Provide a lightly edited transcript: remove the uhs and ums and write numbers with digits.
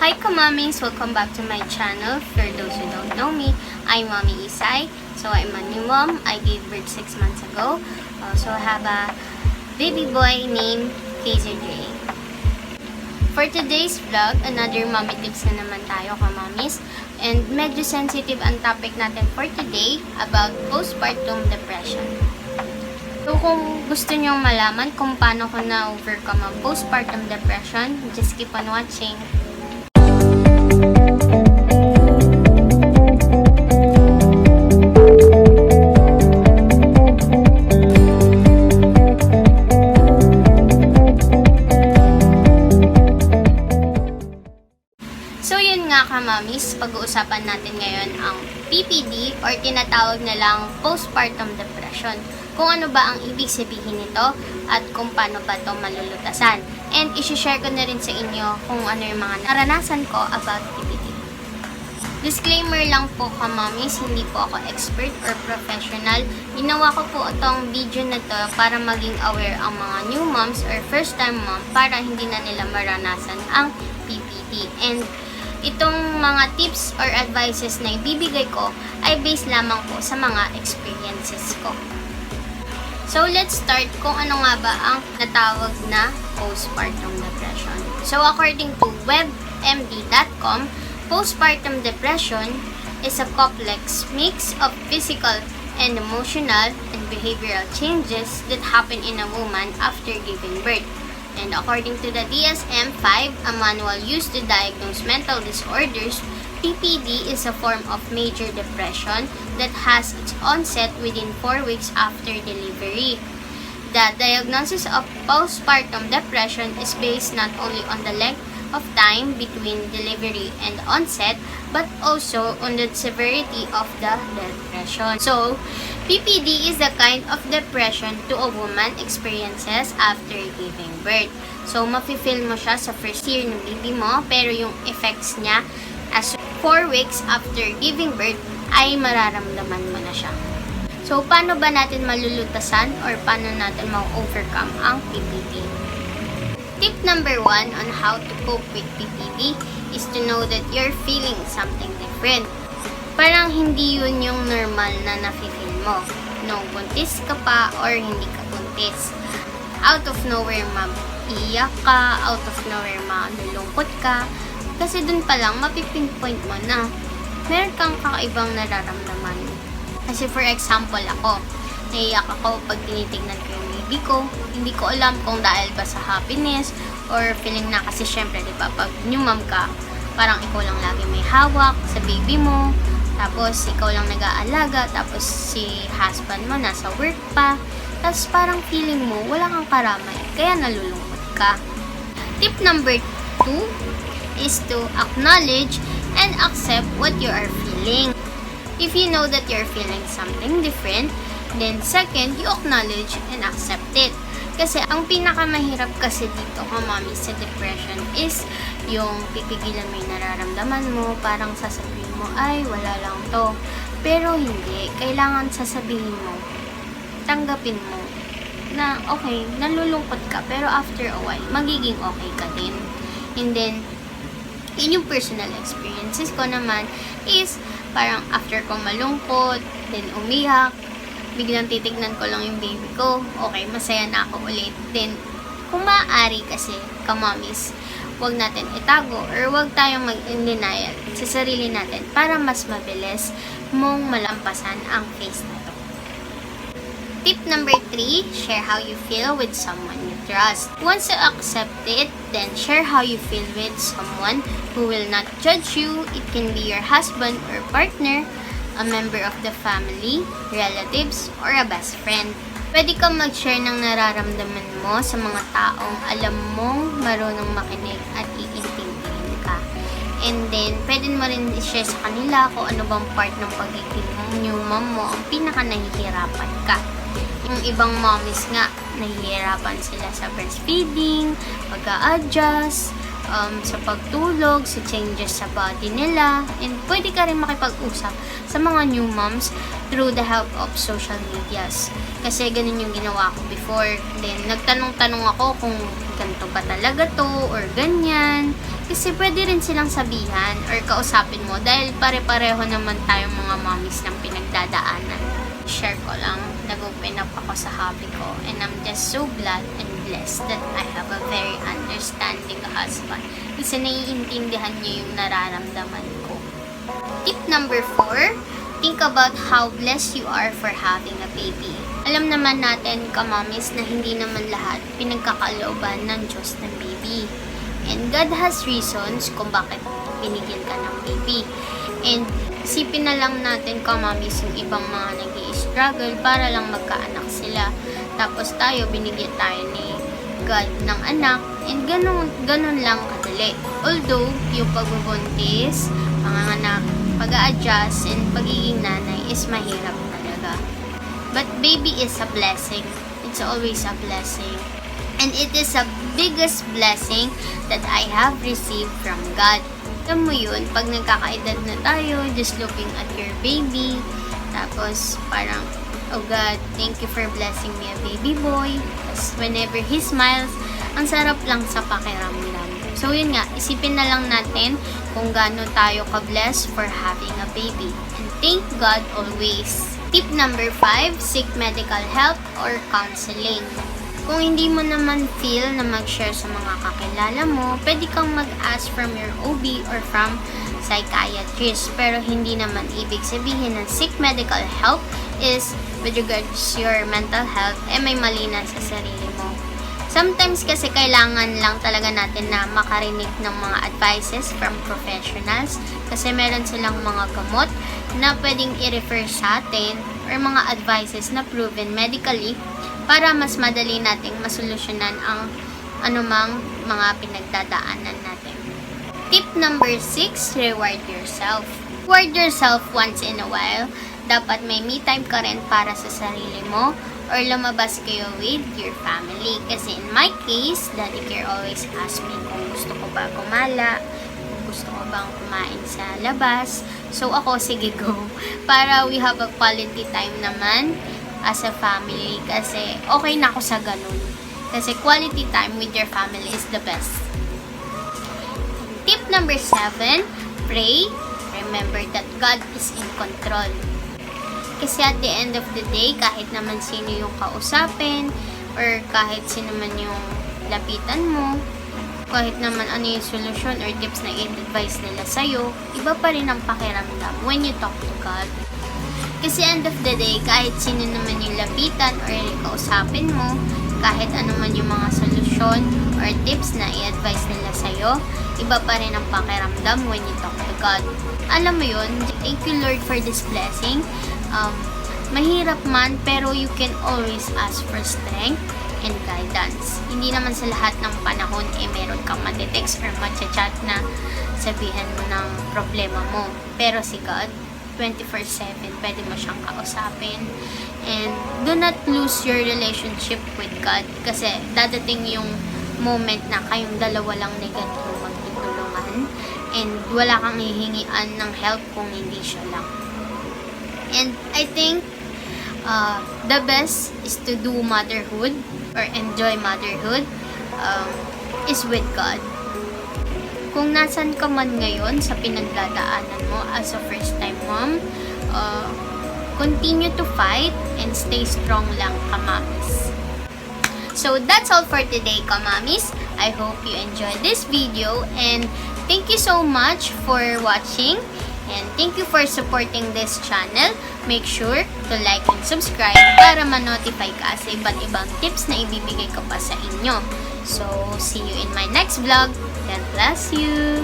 Hi Kamammies! Welcome back to my channel. For those who don't know me, I'm Mommy Isay. So I'm a new mom. I gave birth 6 months ago. So I have a baby boy named KZJ. For today's vlog, another mommy tips na naman tayo Kamammies. And medyo sensitive ang topic natin for today about postpartum depression. So kung gusto nyong malaman kung paano ko na-overcome ang postpartum depression, just keep on watching. Kamamis, pag-uusapan natin ngayon ang PPD or tinatawag na lang postpartum depression. Kung ano ba ang ibig sabihin nito at kung paano ba ito malulutasan. And isi-share ko na rin sa inyo kung ano yung mga naranasan ko about PPD. Disclaimer lang po Kamamis, hindi po ako expert or professional. Ginawa ko po itong video na to para maging aware ang mga new moms or first time mom para hindi na nila maranasan ang PPD. And itong mga tips or advices na ibibigay ko ay based lamang po sa mga experiences ko. So, let's start kung ano nga ba ang natawag na postpartum depression. So, according to webmd.com, postpartum depression is a complex mix of physical and emotional and behavioral changes that happen in a woman after giving birth. And according to the DSM-5, a manual used to diagnose mental disorders, PPD is a form of major depression that has its onset within 4 weeks after delivery. The diagnosis of postpartum depression is based not only on the length of time between delivery and onset, but also on the severity of the depression. So, PPD is the kind of depression to a woman experiences after giving birth. So, mafe-feel mo siya sa first year ng baby mo, pero yung effects niya as 4 weeks after giving birth ay mararamdaman mo na siya. So, paano ba natin malulutasan or paano natin ma-overcome ang PPD? Tip number 1 on how to cope with PPD is to know that you're feeling something different. Parang hindi yun yung normal na nafe-feel mo. No, buntis ka pa or hindi ka buntis. Out of nowhere, maiiyak ka. Out of nowhere, malulungkot ka. Kasi dun pa lang, mapipinpoint mo na meron kang kakaibang nararamdaman. Kasi for example, ako, naiiyak ako pag tinitignan ko yung baby ko. Hindi ko alam kung dahil ba sa happiness or feeling na kasi syempre, di ba, pag new mom ka, parang ikaw lang lagi may hawak sa baby mo. Tapos, ikaw lang nag-aalaga. Tapos, si husband mo nasa work pa. Tapos, parang feeling mo, wala kang karamay. Kaya nalulungkot ka. Tip number 2 is to acknowledge and accept what you are feeling. If you know that you're feeling something different, then second, you acknowledge and accept it. Kasi, ang pinakamahirap kasi dito, Mami, sa depression is yung pipigilan mo yung nararamdaman mo, parang sasabihin mo, ay, wala lang to. Pero hindi. Kailangan sasabihin mo, tanggapin mo, na okay, nalulungkot ka, pero after a while, magiging okay ka din. And then, yun yung personal experiences ko naman is, parang after kong malungkot, then umiyak, biglang titignan ko lang yung baby ko, okay, masaya na ako ulit. Then, kung maaari kasi, Kamamis, huwag natin itago or huwag tayong mag-in-denial sa sarili natin para mas mabilis mong malampasan ang phase na to. Tip number 3, share how you feel with someone you trust. Once you accept it, then share how you feel with someone who will not judge you. It can be your husband or partner, a member of the family, relatives, or a best friend. Pwede kang mag-share ng nararamdaman mo sa mga taong alam mong marunong makinig at iintindihin ka. And then, pwede mo rin i-share sa kanila kung ano bang part ng pagiging new mom mo ang pinaka nahihirapan ka. Yung ibang mommies nga, nahihirapan sila sa breastfeeding, pag-a-adjust, sa pagtulog, sa changes sa body nila, and pwede ka rin makipag-usap sa mga new moms through the help of social medias. Kasi ganun yung ginawa ko before. Then, nagtanong-tanong ako kung ganito ba talaga to or ganyan. Kasi pwede rin silang sabihan or kausapin mo dahil pare-pareho naman tayong mga mommies ng pinagdadaanan. Share ko lang, nag-open up ako sa hobby ko and I'm just so glad and blessed that I have a very understanding husband kasi naiintindihan niya yung nararamdaman ko. Tip number 4, think about how blessed you are for having a baby. Alam naman natin, kamamis, na hindi naman lahat pinagkakalooban ng Diyos ng baby. And God has reasons kung bakit binigyan ka ng baby. And isipin na lang natin, kamamis, yung ibang mga nag-i-struggle para lang magkaanak sila. Tapos tayo, binigyan tayo ni God ng anak. And ganun lang kadali. Although, yung pagbubuntis, panganganak, pag-a-adjust, and pagiging nanay is mahirap talaga. But baby is a blessing. It's always a blessing. And it is the biggest blessing that I have received from God. Alam mo yun, pag nagkakaedad na tayo, just looking at your baby, tapos parang, oh God, thank you for blessing me a baby boy. Tapos whenever he smiles, ang sarap lang sa pakiramdam. So yun nga, isipin na lang natin kung gaano tayo ka-blessed for having a baby. And thank God always. Tip number 5, seek medical help or counseling. Kung hindi mo naman feel na mag-share sa mga kakilala mo, pwede kang mag-ask from your OB or from psychiatrist. Pero hindi naman ibig sabihin na seek medical help is with regards to your mental health, may mali na sa sarili mo. Sometimes kasi kailangan lang talaga natin na makarinig ng mga advices from professionals kasi meron silang mga gamot na pwedeng i-refer sa atin or mga advices na proven medically para mas madali nating masolusyonan ang anumang mga pinagdadaanan natin. Tip number 6, reward yourself. Reward yourself once in a while. Dapat may me time ka rin para sa sarili mo or lumabas kayo with your family. Kasi in my case, Daddy Care always asks me kung gusto ko ba gumala, kung gusto ko bang kumain sa labas. So ako, sige go. Para we have a quality time naman as a family kasi okay na ako sa ganun. Kasi quality time with your family is the best. Tip number 7, pray. Remember that God is in control. Kasi at the end of the day, kahit naman sino yung kausapin or kahit sino man yung lapitan mo, kahit naman ano yung solusyon or tips na i-advise nila sa'yo, iba pa rin ang pakiramdam when you talk to God. Kasi end of the day, kahit sino naman yung lapitan or yung kausapin mo, kahit ano man yung mga solusyon or tips na i-advise nila sa'yo, iba pa rin ang pakiramdam when you talk to God. Alam mo yun, thank you Lord for this blessing. Mahirap man, pero you can always ask for strength and guidance. Hindi naman sa lahat ng panahon meron kang matetext or matchat na sabihan mo ng problema mo. Pero si God, 24/7, pwede mo siyang kausapin. And do not lose your relationship with God kasi dadating yung moment na kayong dalawa lang negatibo magtutulungan and wala kang hihingian ng help kung hindi siya lang. And I think the best is to do motherhood or enjoy motherhood is with God. Kung nasan ka man ngayon sa pinagdadaanan mo as a first-time mom, continue to fight and stay strong lang, kamamis. So that's all for today, kamamis. I hope you enjoyed this video and thank you so much for watching and thank you for supporting this channel. Make sure to like and subscribe para ma-notify ka sa iba't ibang tips na ibibigay ko pa sa inyo. So, see you in my next vlog. God bless you!